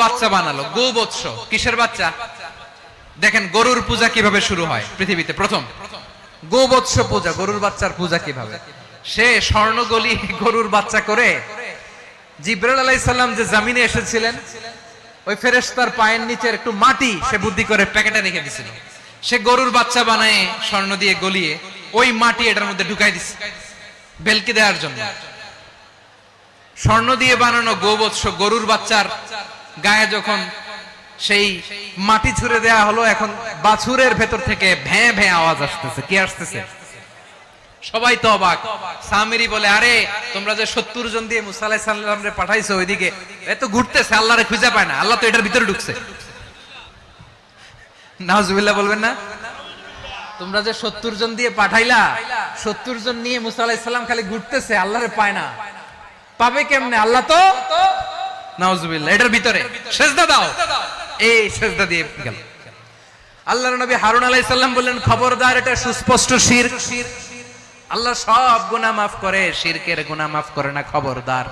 বাচ্চা বানালো, গোবৎস। কিসের বাচ্চা? দেখেন গরুর পূজা কিভাবে শুরু হয় পৃথিবীতে প্রথম। গোবৎস পূজা, গরুর বাচ্চার পূজা কিভাবে? সে স্বর্ণগলি গরুর বাচ্চা করে জিবরাইল আলাইহিস সালাম যে জমিনে এসেছিলেন, ওই ফেরেশতার পায়ের নিচের একটু মাটি সে বুদ্ধি করে প্যাকেটে রেখে দিছিল। সে গরুর বাচ্চা বানায় স্বর্ণ দিয়ে গলিয়ে ওই মাটি এটার মধ্যে ঢুকাই দিছে ভেলকি দেওয়ার জন্য। স্বর্ণ দিয়ে বানানো গোবৎস গরুর বাচ্চার গায়ে যখন সেই মাটি ছুঁড়ে দেয়া হলো, এখন বাছুরের ভেতর থেকে ভ্যাঁ ভ্যাঁ আওয়াজ আসতেছে। কি আসতেছে? সবাই তো অবাক। সামিরি বলে, আরে তোমরা যে 70 জন দিয়ে মুসা আলাইহিস সালাম রে পাঠাইছো ওইদিকে, এত ঘুরতেছে, আল্লাহরে খুঁজে পায় না, আল্লাহ তো এটার ভিতরে ঢুকছে। নাউজুবিল্লাহ বলবেন না? তোমরা যে 70 জন দিয়ে পাঠাইলা, 70 জন নিয়ে মুসা আলাইহিস সালাম খালি ঘুরতেছে, আল্লাহরে পায় না। পাবে কেমনে? আল্লাহ তো নাউজুবিল্লাহ এটার ভিতরে। সেজদা দাও। এই সেজদা দিয়ে গেল। আল্লাহর নবী হারুন আলাইহিস সালাম বললেন, খবরদার, এটা সুস্পষ্ট শিরক। আল্লাহ সব গুনাহ মাফ করে, শিরকের গুনাহ মাফ করে না, খবরদার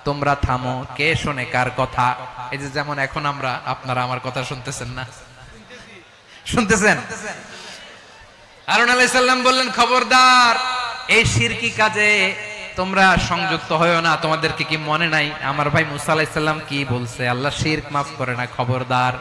তোমরা থামো। কে শুনে কার কথা? এই যে যেমন এখন আপনারা আমার কথা শুনতেছেন না? শুনতেছেন? হারুন আলাইহিস সালাম বললেন, খবরদার, এই শিরকি কাজে তোমরা সংযুক্ত হয়ো না। তোমাদেরকে কি মনে নাই আমার ভাই মুসা আলাইহিস সালাম কি বলছে? আল্লাহ শিরক মাফ করে না, খবরদার।